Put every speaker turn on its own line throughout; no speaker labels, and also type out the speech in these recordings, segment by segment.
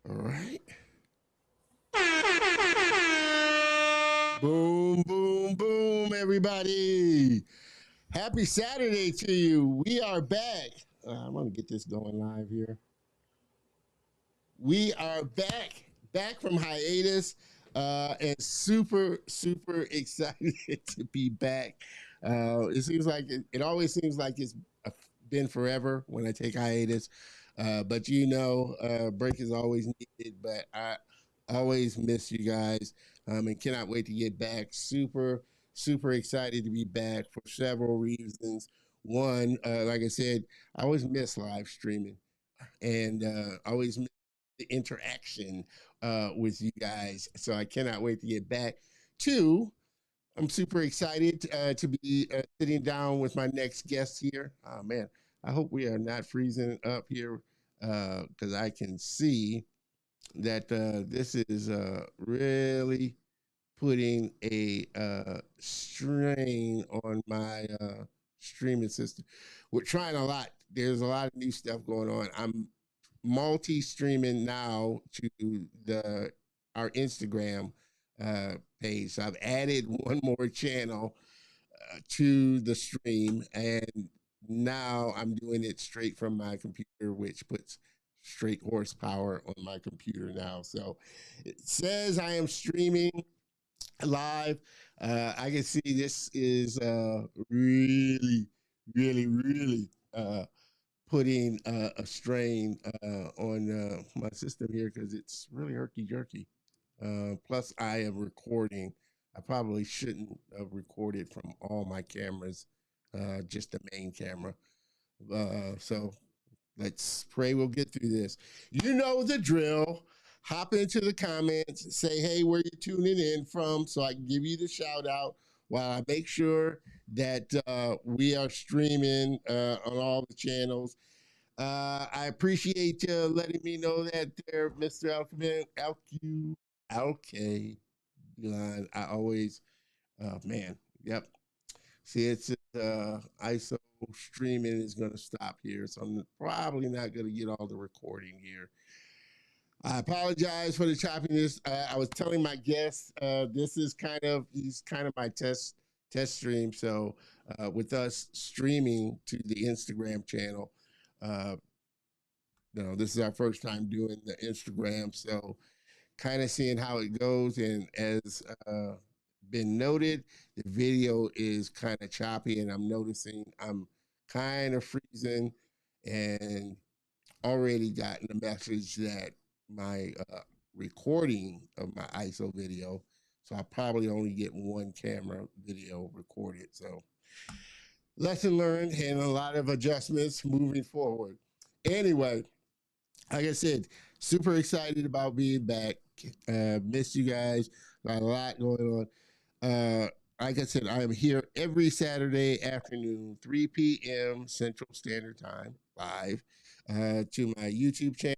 All right. Boom, boom, boom, everybody. Happy Saturday to you. We are back. I'm going to get this going live here. We are back from hiatus, and super excited to be back. It seems like it always seems like it's been forever when I take hiatus, but break is always needed. But I always miss you guys, and cannot wait to get back. Super excited to be back for several reasons. One, like I said, I always miss live streaming, and always miss the interaction with you guys. So I cannot wait to get back. Two, I'm super excited to be sitting down with my next guest here. Oh man, I hope we are not freezing up here because I can see that this is really putting a strain on my streaming system. We're trying a lot. There's a lot of new stuff going on. I'm multi-streaming now to the our Instagram page. So I've added one more channel to the stream, and now I'm doing it straight from my computer, which puts straight horsepower on my computer now. So it says I am streaming live. I can see this is really putting a strain on my system here because it's really herky jerky. Plus, I am recording. I probably shouldn't have recorded from all my cameras, just the main camera. So let's pray we'll get through this. You know the drill. Hop into the comments, say, hey, where you tuning in from so I can give you the shout out while I make sure that we are streaming on all the channels. I appreciate you letting me know that there, Mr. LK line. I always, man, yep. See, it's ISO streaming is going to stop here, so I'm probably not going to get all the recording here. I apologize for the choppiness. I was telling my guests this is he's kind of my test stream. So with us streaming to the Instagram channel, uh, this is our first time doing the Instagram. So kind of seeing how it goes. And as been noted, the video is kind of choppy, and I'm noticing I'm kind of freezing and already gotten a message that my recording of my ISO video, so I probably only get one camera video recorded. So lesson learned and a lot of adjustments moving forward. Anyway, like I said, super excited about being back. Miss you guys. Got a lot going on. Like I said, I am here every Saturday afternoon, 3 p.m. Central Standard Time, live to my YouTube channel.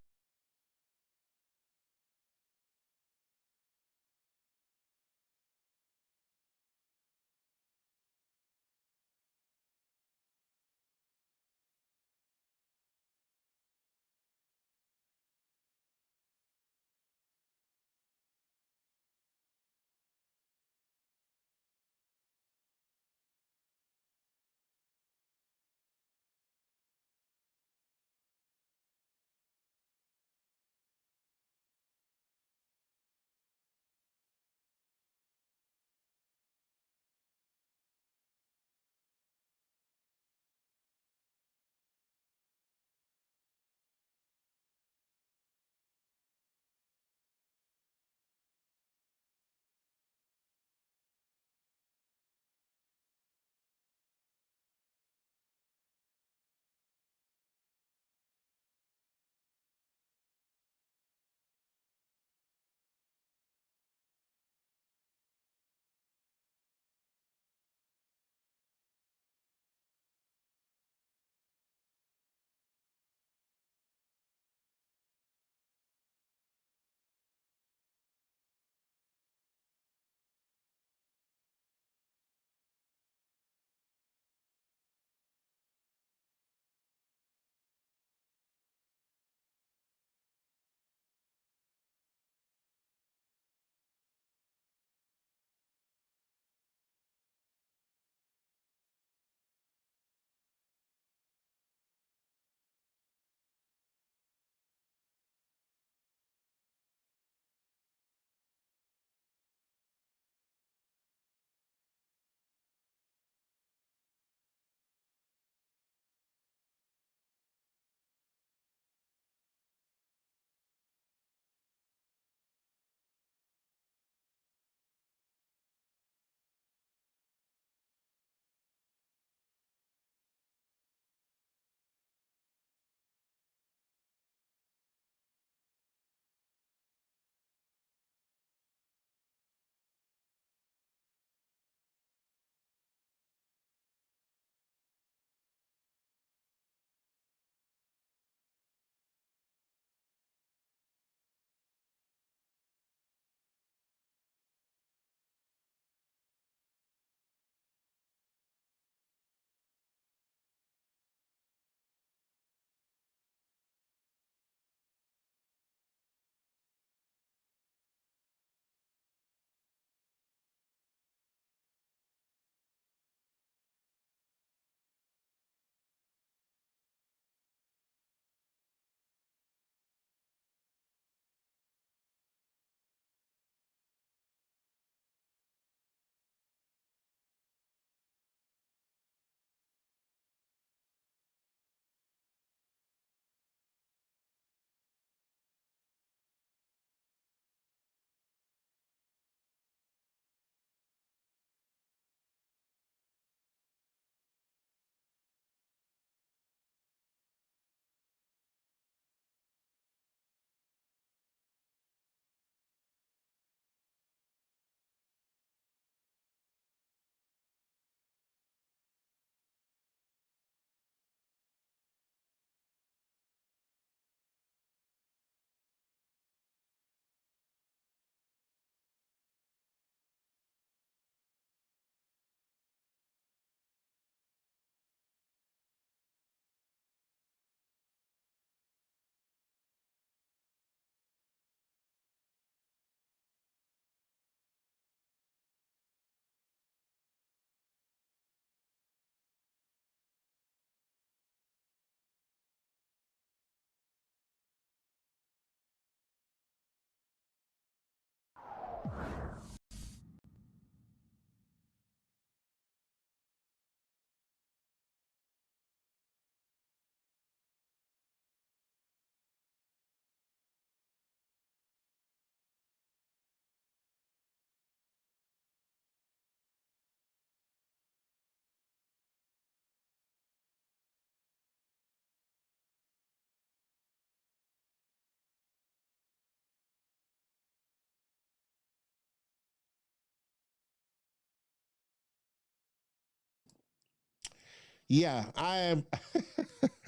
Yeah, I am.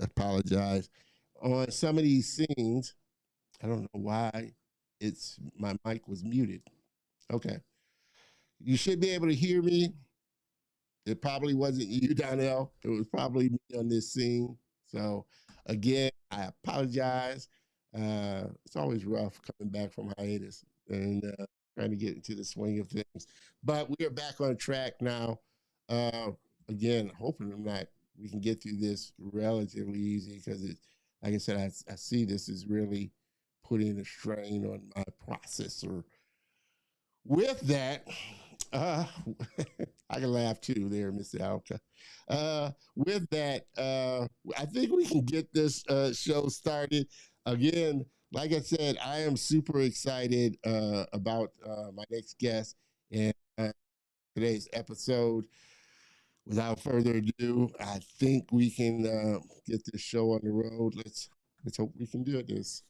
Apologize. On some of these scenes, I don't know why it's my mic was muted. Okay. You should be able to hear me. It probably wasn't you, Donnell. It was probably me on this scene. So again, I apologize. It's always rough coming back from hiatus and trying to get into the swing of things. But we are back on track now. Uh, again, hoping I'm not we can get through this relatively easy because it's like I said, I see this is really putting a strain on my processor. With that, uh, I can laugh too there, Mr. Alka. With that, I think we can get this show started. Again, like I said, I am super excited about my next guest in today's episode. Without further ado, I think we can get this show on the road. Let's hope we can do this.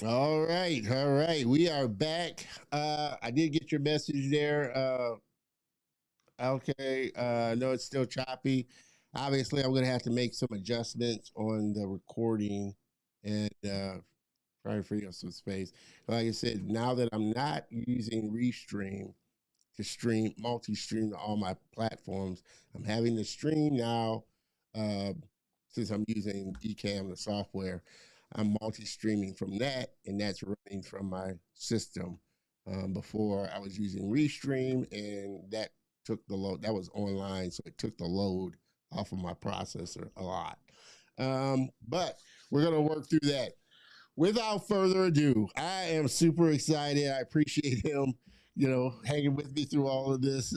All right, all right. We are back. I did get your message there. Okay, I know it's still choppy. Obviously, I'm gonna have to make some adjustments on the recording and try to free up some space. Like I said, now that I'm not using Restream to stream multi-stream to all my platforms, I'm having to stream now. Uh, since I'm using Ecamm, the software, I'm multi-streaming from that, and that's running from my system. Before I was using Restream, and that took the load. That was online, so it took the load off of my processor a lot. But we're gonna work through that. Without further ado, I am super excited. I appreciate him, hanging with me through all of this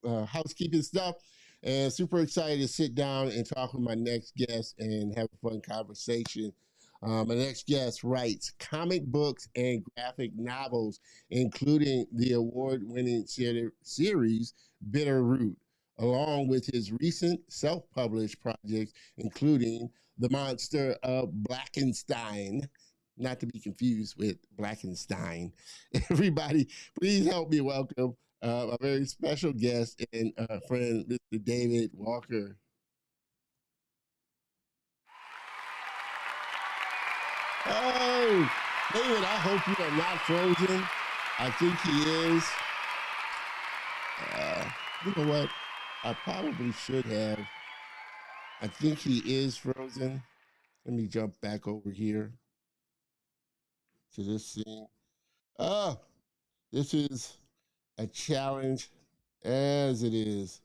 housekeeping stuff. And super excited to sit down and talk with my next guest and have a fun conversation. My next guest writes comic books and graphic novels, including the award winning series Bitter Root, along with his recent self published projects, including The Monster of Blackenstyne, not to be confused with Blackenstyne. Everybody, please help me welcome a very special guest and friend, Mr. David Walker. Oh, David, I hope you are not frozen. I think he is. Uh, you know what? I probably should have. I think he is frozen. Let me jump back over here to this scene. Oh, this is a challenge as it is.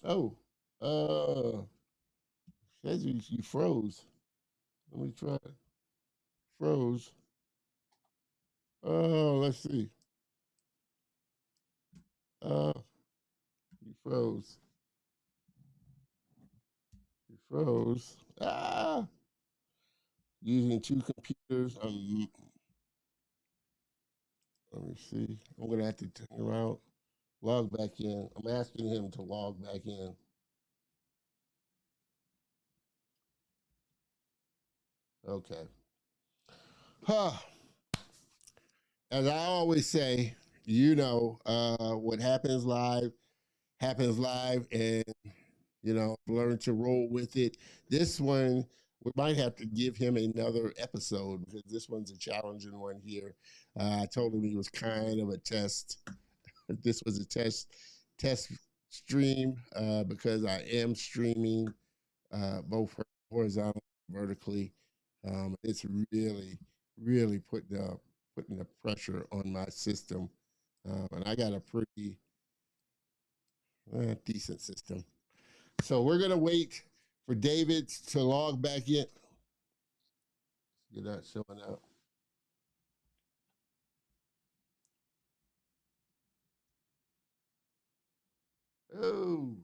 Oh, says you froze. Let me try. Froze. Oh, let's see. Uh, you froze. You froze. Ah, using two computers. Let me see. I'm gonna have to turn around, log back in. I'm asking him to log back in. Okay. Huh. As I always say, what happens live, and learn to roll with it. This one, we might have to give him another episode because this one's a challenging one here. I told him he was kind of a test. This was a test stream because I am streaming both horizontally and vertically. It's really, really putting the pressure on my system, and I got a pretty decent system. So we're gonna wait for David to log back in. You're not showing up. Oh,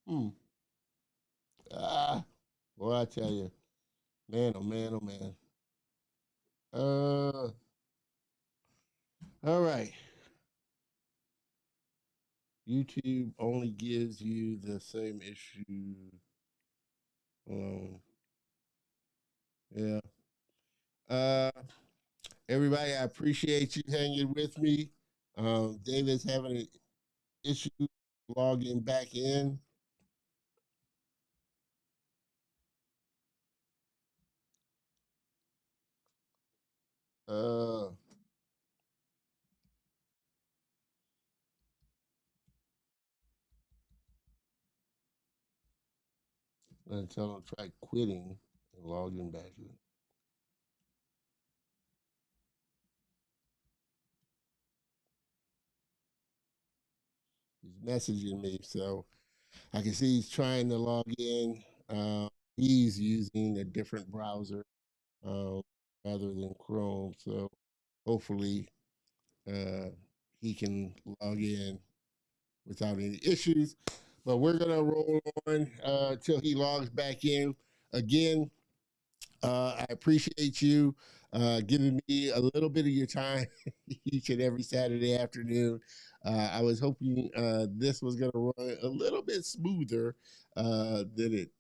hmm. Ah, boy, I tell you, man, oh man, oh man. All right. YouTube only gives you the same issue. Um, yeah. Uh, Everybody, I appreciate you hanging with me. David's having an issue logging back in. Uh, I'm gonna tell him to try quitting and logging back in. He's messaging me, so I can see he's trying to log in. He's using a different browser uh, rather than Chrome, so hopefully uh, he can log in without any issues. But we're gonna roll on till he logs back in. Again, I appreciate you giving me a little bit of your time each and every Saturday afternoon. I was hoping this was going to run a little bit smoother than it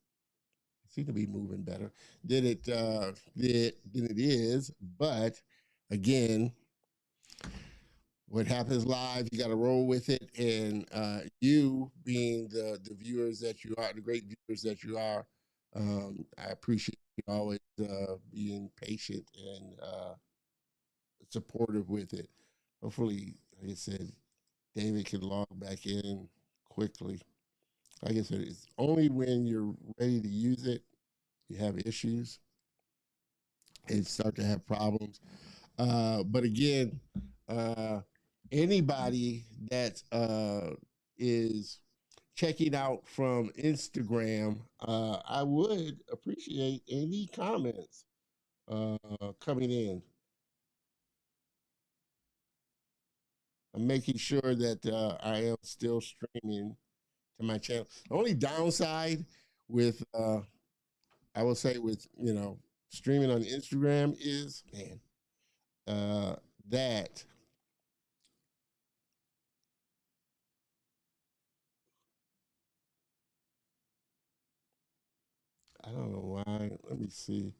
seemed to be moving better than it is. But again, what happens live, you got to roll with it. And you being the viewers that you are, the great viewers that you are, I appreciate you always being patient and supportive with it. Hopefully, like I said, David can log back in quickly. Like I said, it's only when you're ready to use it, you have issues and start to have problems. But again, uh, anybody that is checking out from Instagram, I would appreciate any comments coming in. I'm making sure that I am still streaming to my channel. The only downside with, I will say, with streaming on Instagram is, man, that I don't know why. Let me see.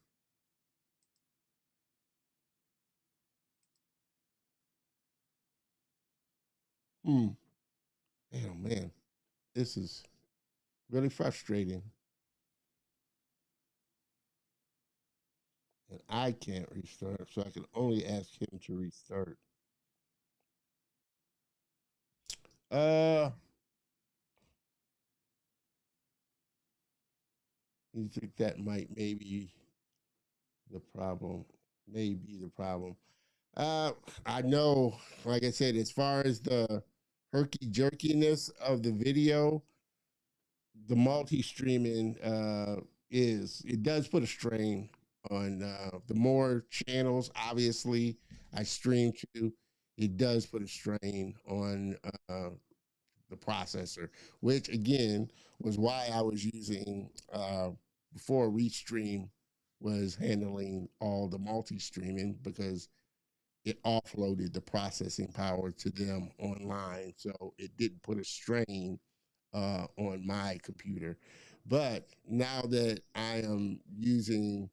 Hmm. Man, oh man, this is really frustrating, and I can't restart, so I can only ask him to restart. Uh, you think that might maybe the problem? Maybe the problem. Uh, I know, like I said, as far as the herky jerkiness of the video, the multi-streaming it does put a strain on the more channels obviously I stream to, it does put a strain on the processor, which again was why I was using before Restream was handling all the multi-streaming because it offloaded the processing power to them online, so it didn't put a strain on my computer. But now that I am using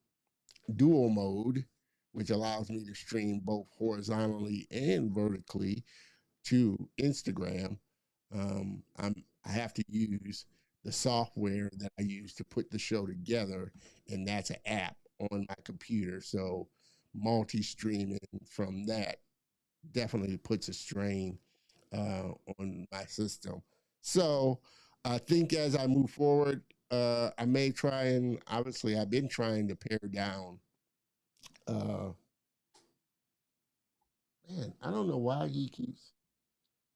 dual mode, which allows me to stream both horizontally and vertically to Instagram, I have to use the software that I use to put the show together, and that's an app on my computer. So multi-streaming from that definitely puts a strain on my system. So I think as I move forward, I may try and obviously I've been trying to pare down. Uh, Man, I don't know why he keeps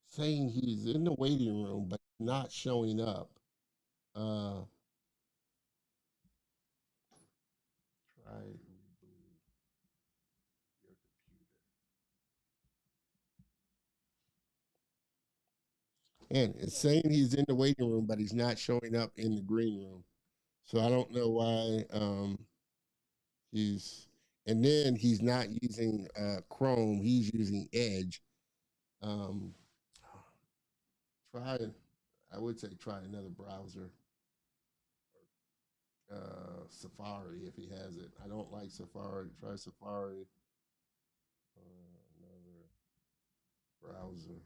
saying he's in the waiting room but not showing up. Uh, Try rebooting your computer. And it's saying he's in the waiting room, but he's not showing up in the green room. So I don't know why he's. And then he's not using Chrome; he's using Edge. Um, Try, I would say try another browser, Safari if he has it. I don't like Safari. Try Safari or another browser.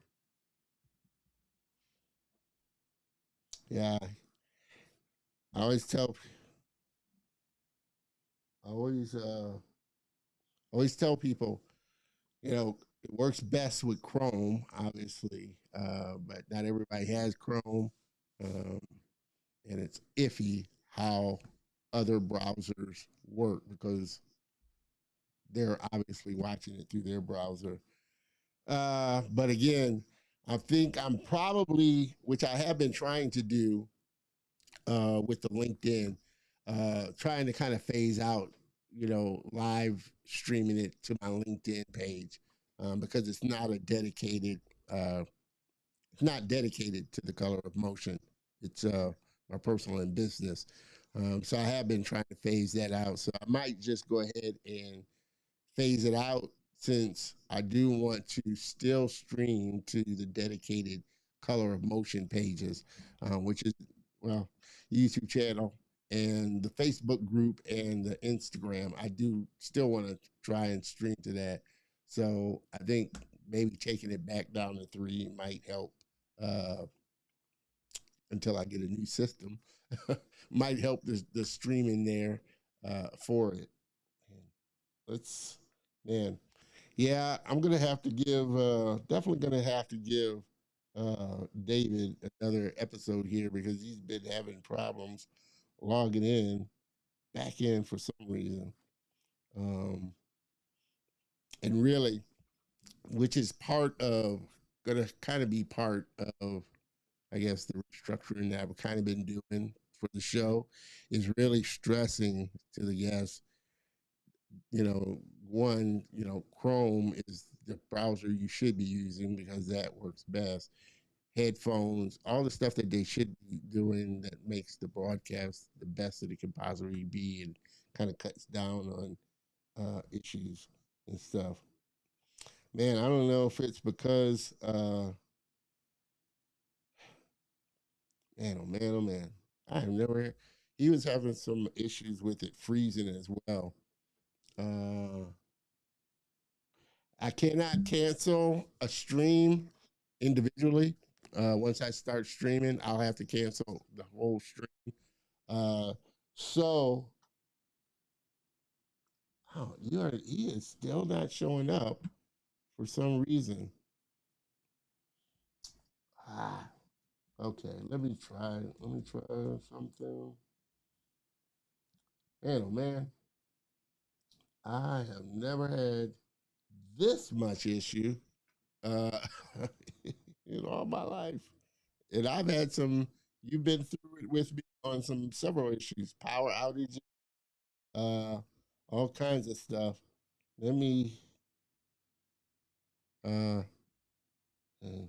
Yeah, I always tell, I always tell people, it works best with Chrome, obviously, but not everybody has Chrome, um, and it's iffy how other browsers work because they're obviously watching it through their browser. But again, I think I'm probably, which I have been trying to do with the LinkedIn, trying to kind of phase out, live streaming it to my LinkedIn page because uh, it's not dedicated to the color of motion. It's my personal and business. So I have been trying to phase that out. So I might just go ahead and phase it out since I do want to still stream to the dedicated color of motion pages, which is, well, YouTube channel and the Facebook group and the Instagram. I do still want to try and stream to that. So I think maybe taking it back down to three might help uh, until I get a new system. Might help the streaming there for it. Let's, man, yeah, I'm gonna have to give definitely gonna have to give David another episode here because he's been having problems logging in back in for some reason. Um and really, which is part of gonna kind of be part of, I guess, the restructuring that I've kind of been doing for the show is really stressing to the guests, one, Chrome is the browser you should be using because that works best. Headphones, all the stuff that they should be doing that makes the broadcast the best that it can possibly be and kind of cuts down on issues and stuff. Man, I don't know if it's because, man, oh man, oh man, I have never. He was having some issues with it freezing as well. Uh, I cannot cancel a stream individually. Once I start streaming, I'll have to cancel the whole stream. Uh, so, oh, he is still not showing up for some reason. Ah, okay. Let me try. Let me try something. Man, oh man, I have never had this much issue uh, in all my life. And I've had some. You've been through it with me on some several issues, power outages, uh, all kinds of stuff. Let me uh, uh,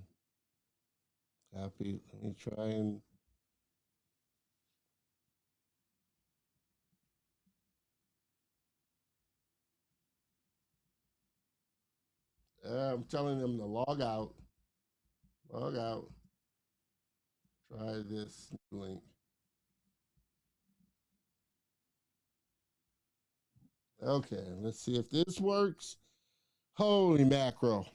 copy. Let me try and I'm telling them to log out, log out. Try this link. Okay, let's see if this works. Holy mackerel.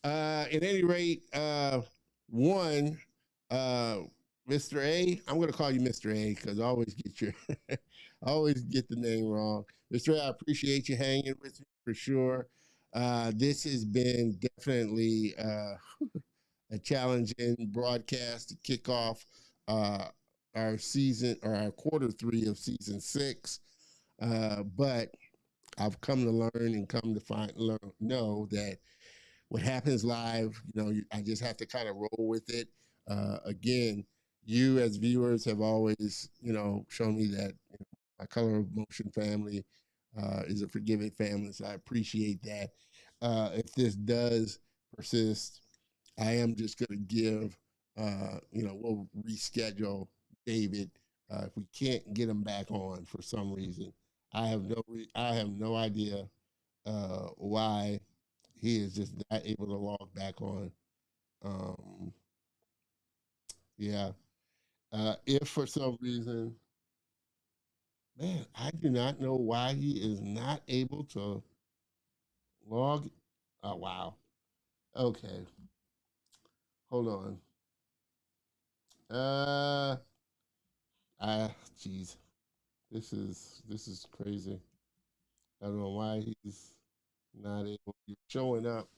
At any rate, one, uh, Mr. A, I'm going to call you Mr. A because I always get your, I always get the name wrong. Mr. A, I appreciate you hanging with me for sure. This has been definitely a challenging broadcast to kick off uh, our season or our quarter 3 of season 6. But I've come to learn and come to know that what happens live, I just have to kind of roll with it. Again, you as viewers have always, shown me that my Color of Motion family is a forgiving family, so I appreciate that. If this does persist, I am just going to give, we'll reschedule David if we can't get him back on for some reason. I have no idea why he is just not able to log back on. Um, yeah. If for some reason, man, I do not know why he is not able to log. Oh wow. Okay. Hold on. Uh, jeez. This is crazy. I don't know why he's not able. You're showing up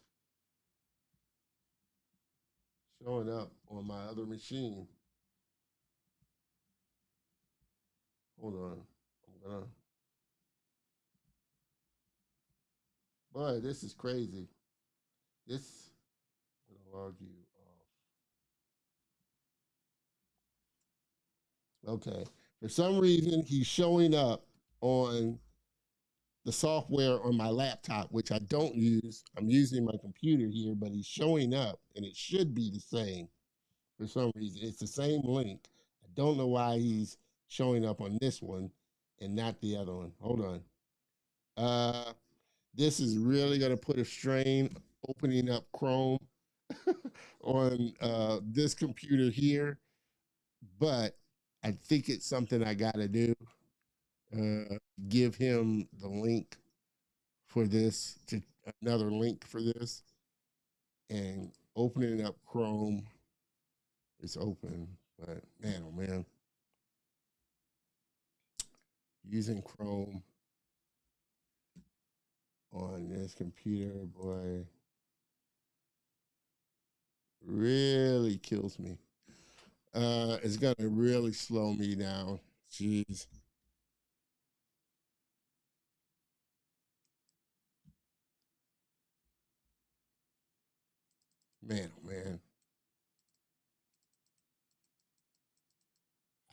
on my other machine. Hold on. I'm gonna. Boy, this is crazy. This. I'm gonna log you off. Okay. For some reason, he's showing up on the software on my laptop, which I don't use. I'm using my computer here, but he's showing up, and it should be the same for some reason. It's the same link. I don't know why he's showing up on this one and not the other one. Hold on. Uh, this is really going to put a strain opening up Chrome on this computer here, but I think it's something I got to do. Give him the link for this, to another link for this, and opening up Chrome. It's open, but man, oh man, using Chrome on this computer, boy, really kills me. It's gonna really slow me down. Jeez, man, oh man.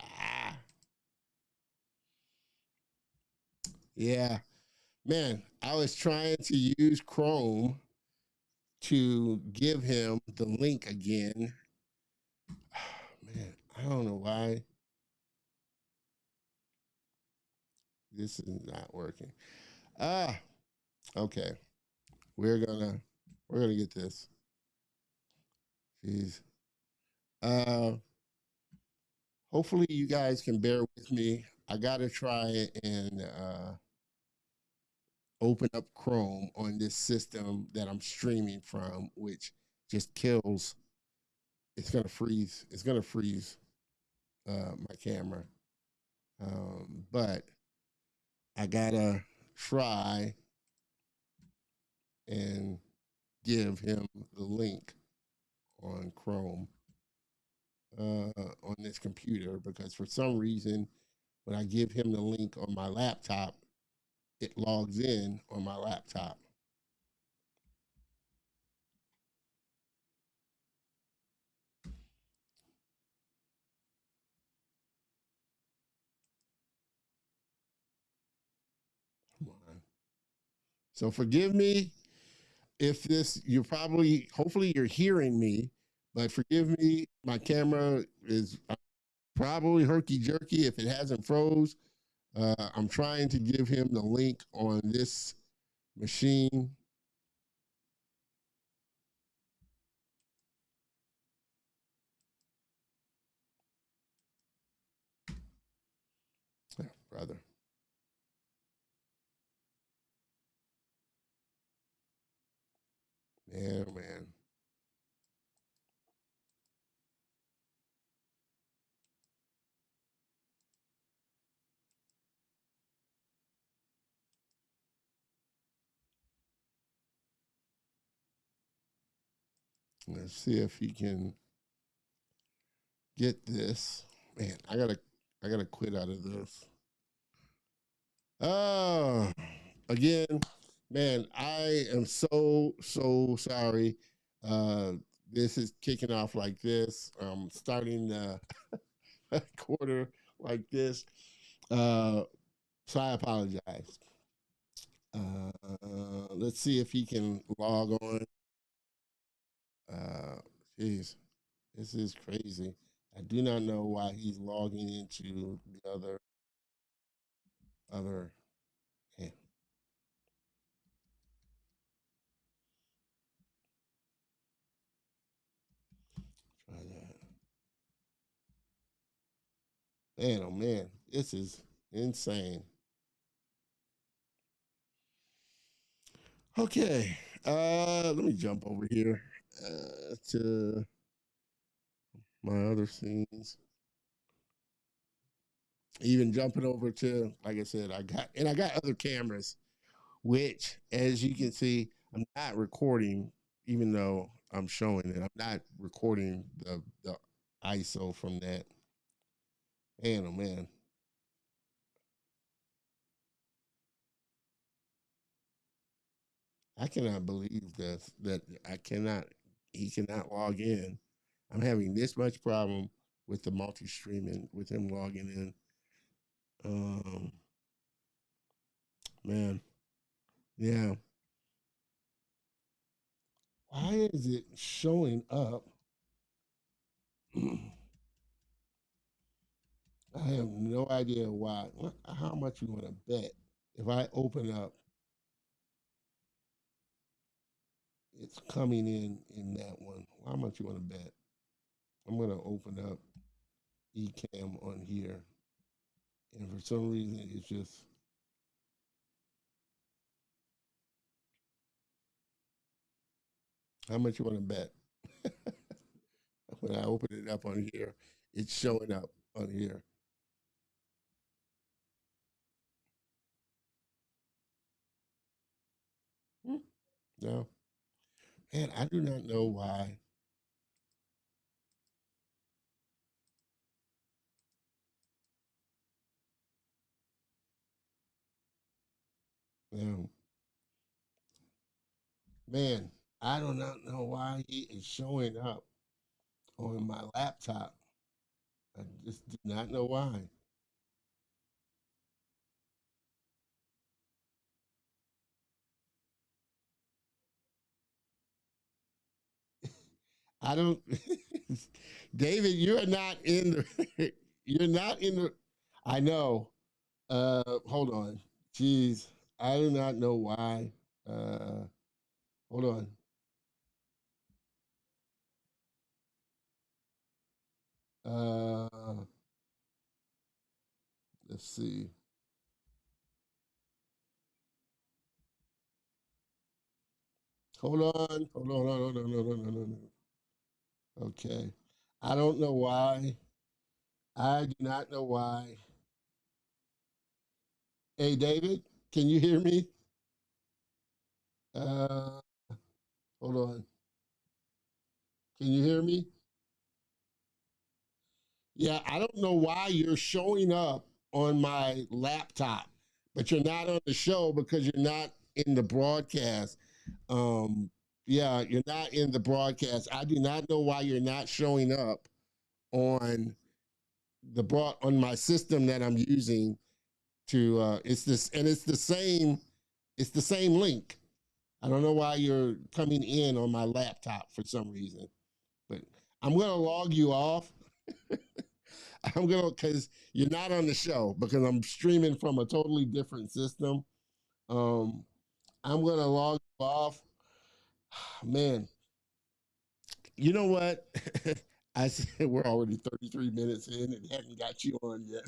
Ah, yeah, man. I was trying to use Chrome to give him the link again. Man, I don't know why this is not working. Ah, okay. We're gonna we're gonna get this. Jeez. Uh, hopefully you guys can bear with me. I gotta try and open up Chrome on this system that I'm streaming from, which just kills. It's gonna freeze. It's gonna freeze my camera. But I gotta try and give him the link on Chrome on this computer because for some reason, when I give him the link on my laptop, it logs in on my laptop. Come on. So forgive me if this, you're probably, hopefully you're hearing me, but forgive me. My camera is probably herky jerky if it hasn't froze. I'm trying to give him the link on this machine Yeah, man. Let's see if he can get this. Man, I gotta quit out of this. Oh, again, man, I am so sorry. Uh, this is kicking off like this. Starting a quarter like this. Uh, so I apologize. Let's see if he can log on. Uh, Jeez, this is crazy. I do not know why he's logging into the other. Yeah, try that. Man, oh man, this is insane. Okay, let me jump over here to my other scenes. Even jumping over to, like I said, I got other cameras, which, as you can see, I'm not recording, even though I'm showing it. I'm not recording the ISO from that. Man, oh man, I cannot believe this. That I cannot. He cannot log in. I'm having this much problem with the multi-streaming with him logging in. Um, Man, yeah. Why is it showing up? I have no idea why. How much you want to bet? If I open up, it's coming in that one. How much you want to bet? I'm gonna open up Ecamm on here, and for some reason, it's just how much you want to bet. When I open it up on here, it's showing up on here. Hmm. No, man, I do not know why. Um, Man, I do not know why he is showing up on my laptop. I just do not know why. I don't. David, you're not in the. You're not in the. I know. Hold on. Jeez, I do not know why. Uh, Hold on. Uh, let's see. Hold on. Hold on. Hold on. Hold on. Hold on. Okay. I don't know why. I do not know why. Hey, David, can you hear me? Uh, Hold on. Can you hear me? Yeah, I don't know why you're showing up on my laptop, but you're not on the show because you're not in the broadcast. Um, yeah, you're not in the broadcast. I do not know why you're not showing up on on my system that I'm using to it's this and it's the same link. I don't know why you're coming in on my laptop for some reason, but I'm gonna log you off. I'm gonna because you're not on the show because I'm streaming from a totally different system. Um, I'm gonna log you off. Man, you know what? I said we're already 33 minutes in and haven't got you on yet.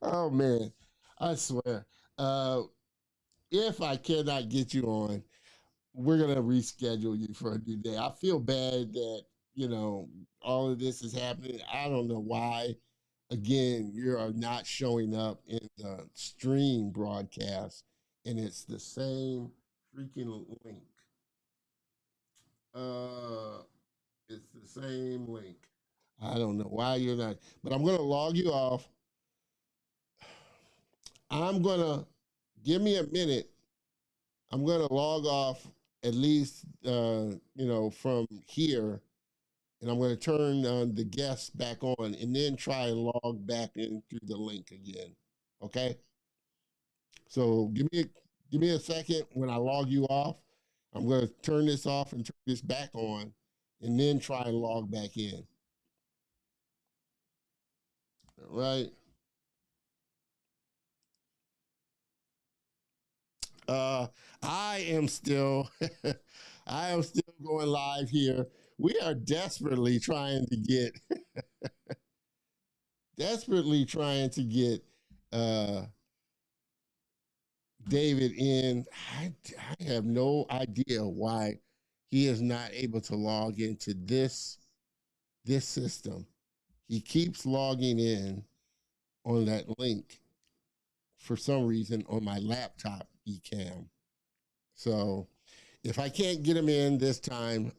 Oh man, I swear. Uh, if I cannot get you on, we're gonna reschedule you for a new day. I feel bad that all of this is happening. I don't know why. Again, you are not showing up in the stream broadcast, and it's the same freaking link. Uh, it's the same link. I don't know why you're not, but I'm gonna log you off. I'm gonna give me a minute. I'm gonna log off at least from here, and I'm going to turn the guests back on, and then try and log back in through the link again. Okay. So give me a second. When I log you off, I'm going to turn this off and turn this back on, and then try and log back in. All right. Uh, I am still, I am still going live here. We are desperately trying to get uh, David in. I have no idea why he is not able to log into this system. He keeps logging in on that link for some reason on my laptop eCam. So if I can't get him in this time,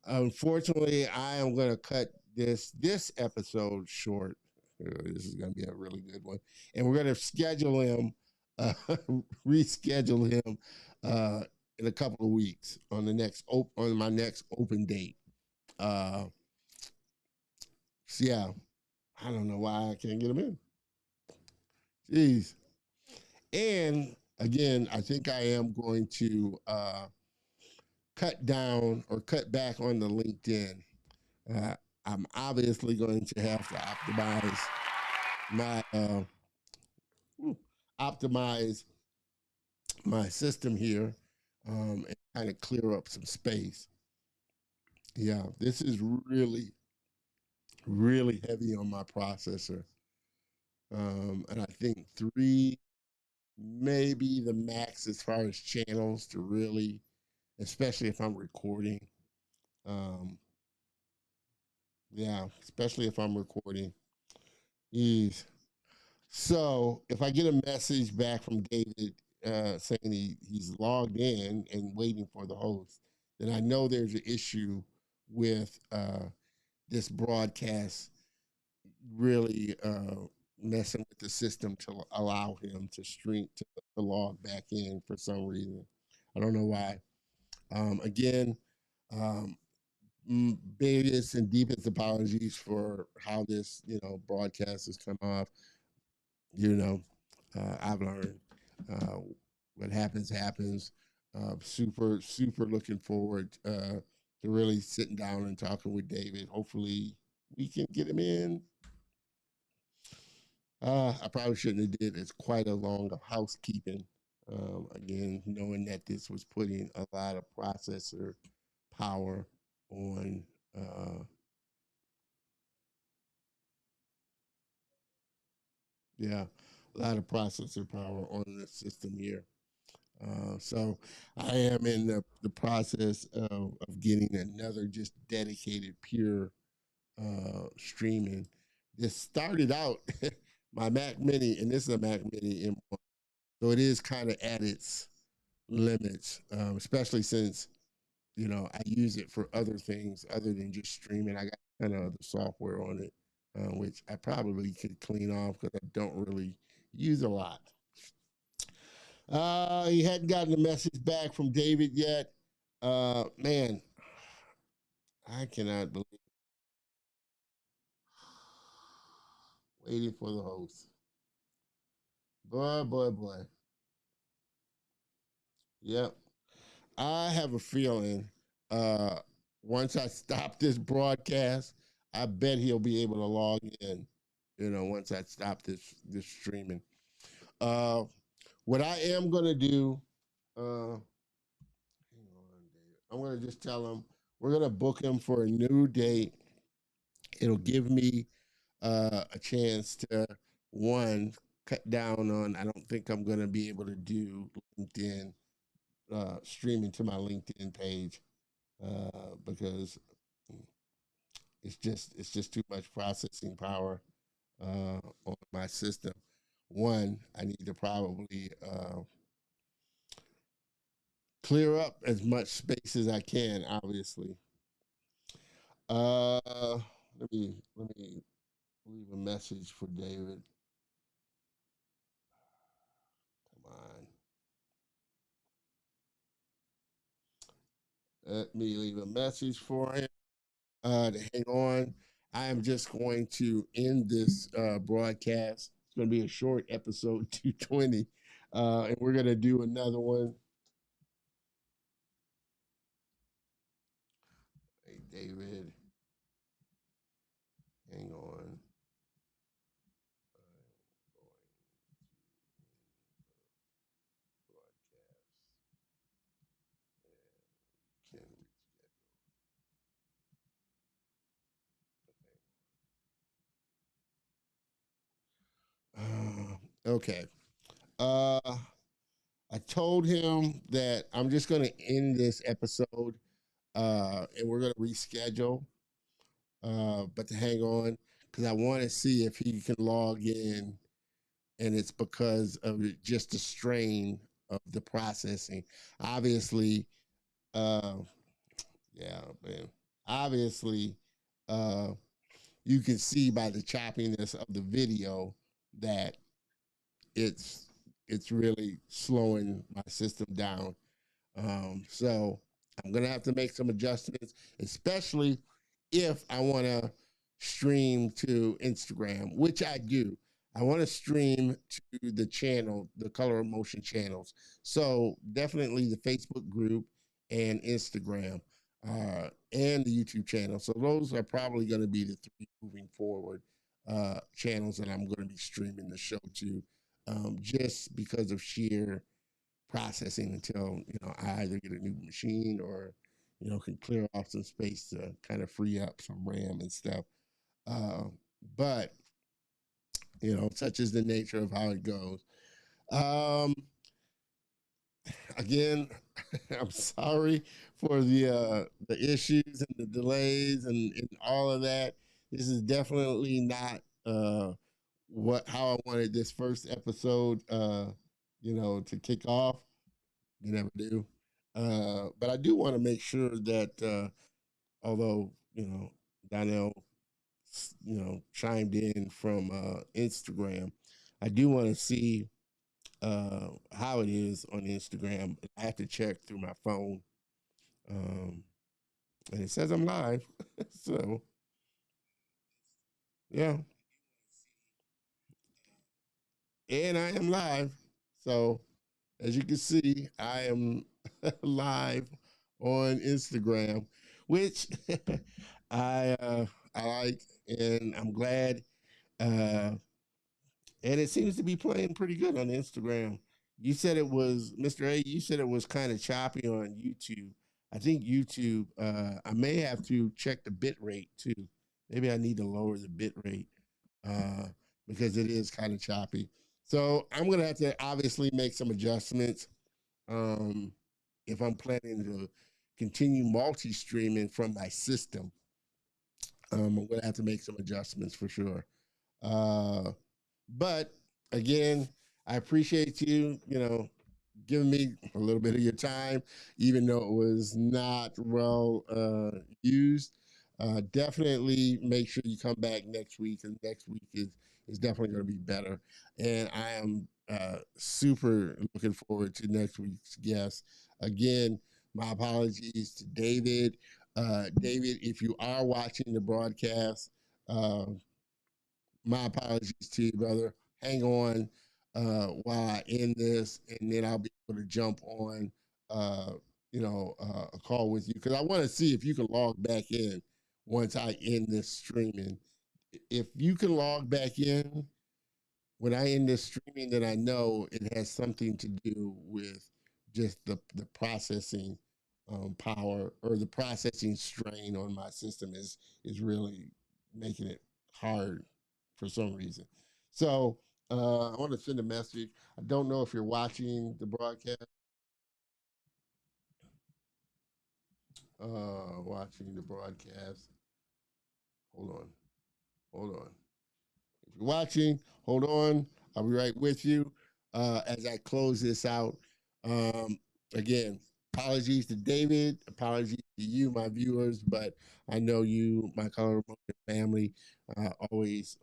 unfortunately, I am going to cut this episode short. This is going to be a really good one, and we're going to schedule him, uh, reschedule him in a couple of weeks on on my next open date. Uh, so yeah, I don't know why I can't get him in. Jeez. And again, I think I am going to cut down or cut back on the LinkedIn. Uh, I'm obviously going to have to my optimize my system here, and kind of clear up some space. Yeah, this is really really heavy on my processor, and I think three maybe the max as far as channels to really, especially if I'm recording. Um, yeah, especially if I'm recording. Jeez. So if I get a message back from David saying he's logged in and waiting for the host, then I know there's an issue with this broadcast really messing with the system to allow him to stream to log back in for some reason. I don't know why. Again, um, biggest and deepest apologies for how this broadcast has come off. You know, I've learned uh, what happens happens. Super looking forward to really sitting down and talking with David. Hopefully, we can get him in. I probably shouldn't have did. It's quite a long of housekeeping. Again, knowing that this was putting a lot of processor power on. Yeah, a lot of processor power on the system here. So I am in the process of getting another just dedicated pure streaming. This started out my Mac Mini, and this is a Mac Mini M1, so it is kind of at its limits, especially since I use it for other things other than just streaming. I got kind of other software on it, which I probably could clean off because I don't really use a lot. He hadn't gotten a message back from David yet. Man, I cannot believe waiting for the host. Boy. Yep. I have a feeling once I stop this broadcast, I bet he'll be able to log in, once I stop this streaming. Uh, what I am gonna do, hang on, David. I'm gonna just tell him we're gonna book him for a new date. It'll give me a chance to one cut down on. I don't think I'm gonna be able to do LinkedIn streaming to my LinkedIn page because it's just too much processing power on my system. One, I need to probably clear up as much space as I can. Obviously, let me leave a message for David. Come on, let me leave a message for him to hang on. I am just going to end this broadcast. It's going to be a short episode, 220, and we're going to do another one. Hey, David, hang on. Okay. Uh, I told him that I'm just going to end this episode and we're going to reschedule. But to hang on, because I want to see if he can log in and it's because of just the strain of the processing. Obviously, uh, yeah, man. Obviously, uh, you can see by the choppiness of the video that it's it's really slowing my system down. So I'm gonna have to make some adjustments, especially if I want to stream to Instagram, which I do. I want to stream to the channel, the Color of Motion channels. So definitely the Facebook group and Instagram and the YouTube channel. So those are probably going to be the three moving forward channels that I'm going to be streaming the show to, just because of sheer processing until I either get a new machine or can clear off some space to kind of free up some RAM and stuff. Uh, but such is the nature of how it goes. Um, Again, I'm sorry for the issues and the delays and all of that. This is definitely not what how I wanted this first episode to kick off. You never do. But I do want to make sure that although, Donnell, chimed in from Instagram, I do want to see how it is on Instagram. I have to check through my phone. Um, and it says I'm live. So, yeah. And I am live. So, as you can see, I am live on Instagram, which I like, and I'm glad. Uh, and it seems to be playing pretty good on Instagram. You said it was Mr. A. You said it was kind of choppy on YouTube. I think YouTube. I may have to check the bit rate too. Maybe I need to lower the bit rate uh, because it is kind of choppy. So I'm gonna have to obviously make some adjustments um, if I'm planning to continue multi-streaming from my system. I'm gonna have to make some adjustments for sure. Uh, but again, I appreciate giving me a little bit of your time, even though it was not well used. Definitely make sure you come back next week, and next week is definitely going to be better. And I am super looking forward to next week's guest. Again, my apologies to David. David, if you are watching the broadcast, uh, my apologies to you, brother. Hang on while I end this, and then I'll be able to jump on, a call with you because I want to see if you can log back in once I end this streaming. If you can log back in when I end this streaming, then I know it has something to do with just the processing power or the processing strain on my system is really making it hard for some reason. So I want to send a message. I don't know if you're watching the broadcast. watching the broadcast. Hold on. Hold on. If you're watching, hold on. I'll be right with you as I close this out. Um, again, apologies to David. Apologies to you, my viewers, but I know you, my Color Motion family, always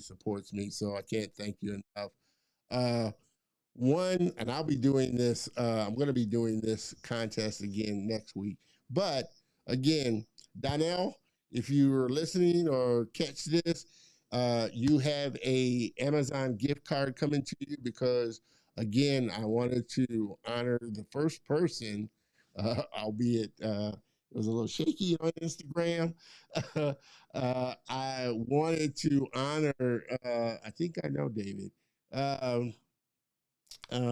supports me. So I can't thank you enough. Uh, One, and I'll be doing this. I'm going to be doing this contest again next week. But again, Donnell, if you're listening or catch this, you have a Amazon gift card coming to you because again, I wanted to honor the first person, albeit it was a little shaky on Instagram. I wanted to honor. I think I know David. Um, uh,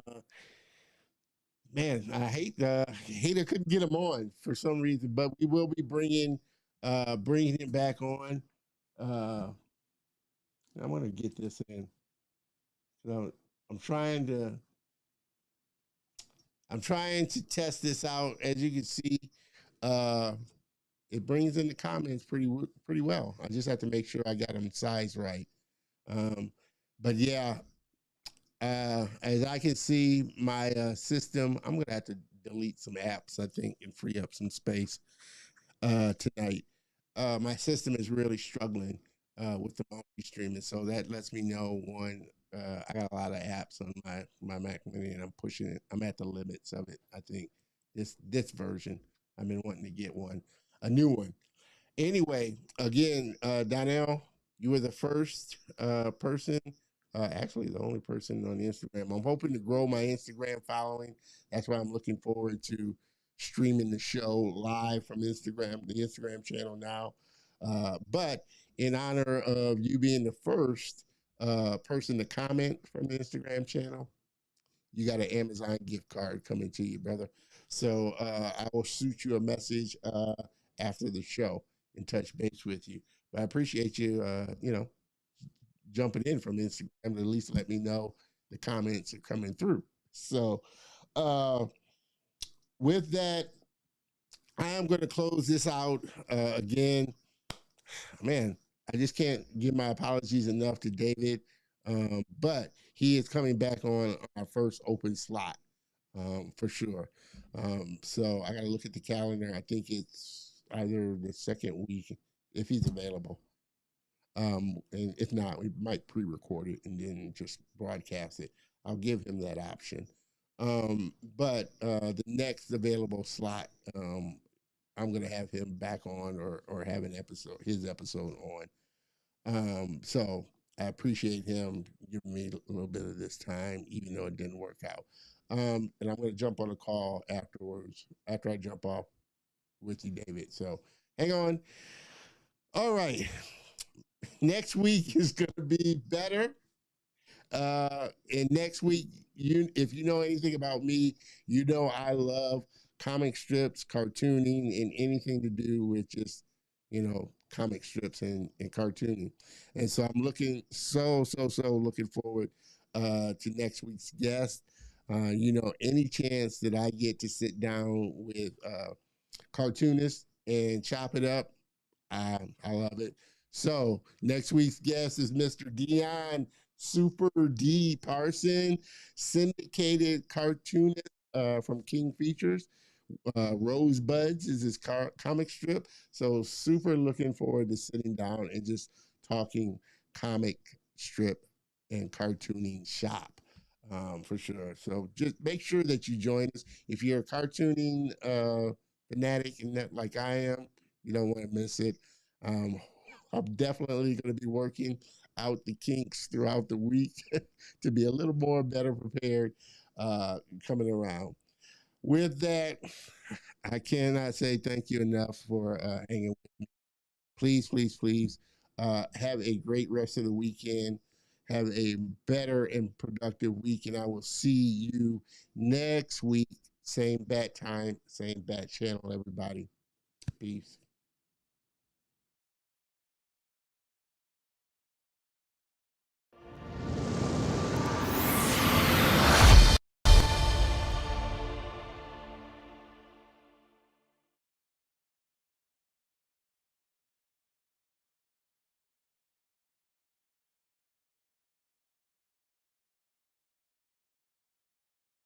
man, I hate I couldn't get him on for some reason, but we will be bringing him back on. Uh, I want to get this in. So I'm trying to I'm trying to test this out. As you can see, uh, it brings in the comments pretty well. I just have to make sure I got them sized right. Um, but yeah, as I can see, my system, I'm gonna have to delete some apps, I think, and free up some space tonight. My system is really struggling with the multi streaming, so that lets me know one. I got a lot of apps on my Mac Mini, and I'm pushing it. I'm at the limits of it. I think this version. I've been wanting to get a new one. Anyway, again, Donnell, you were the first person, actually the only person on Instagram. I'm hoping to grow my Instagram following. That's why I'm looking forward to streaming the show live from Instagram, the Instagram channel now. But in honor of you being the first person to comment from the Instagram channel, you got an Amazon gift card coming to you, brother. So I will shoot you a message after the show and touch base with you. But I appreciate you, jumping in from Instagram to at least let me know the comments are coming through. So uh, with that, I am going to close this out again. Man, I just can't give my apologies enough to David, but he is coming back on our first open slot for sure. So I got to look at the calendar. I think it's either the second week if he's available. And if not, we might pre-record it and then just broadcast it. I'll give him that option. But the next available slot, I'm gonna have him back on or have his episode on. So I appreciate him giving me a little bit of this time, even though it didn't work out. And I'm gonna jump on a call afterwards, after I jump off with you, David. So hang on. All right. Next week is gonna be better. And next week, if you know anything about me, you know I love comic strips, cartooning, and anything to do with just, comic strips and cartooning. And so I'm looking so looking forward to next week's guest. Any chance that I get to sit down with cartoonists and chop it up, I love it. So next week's guest is Mr. Dion Super D Parson, syndicated cartoonist from King Features. Rosebuds is his comic strip. So super looking forward to sitting down and just talking comic strip and cartooning shop for sure. So just make sure that you join us. If you're a cartooning fanatic and that like I am, you don't want to miss it. Um, I'm definitely going to be working out the kinks throughout the week to be a little more better prepared coming around. With that, I cannot say thank you enough for hanging with me. Please, have a great rest of the weekend. Have a better and productive week, and I will see you next week. Same bat time, same bat channel, everybody. Peace.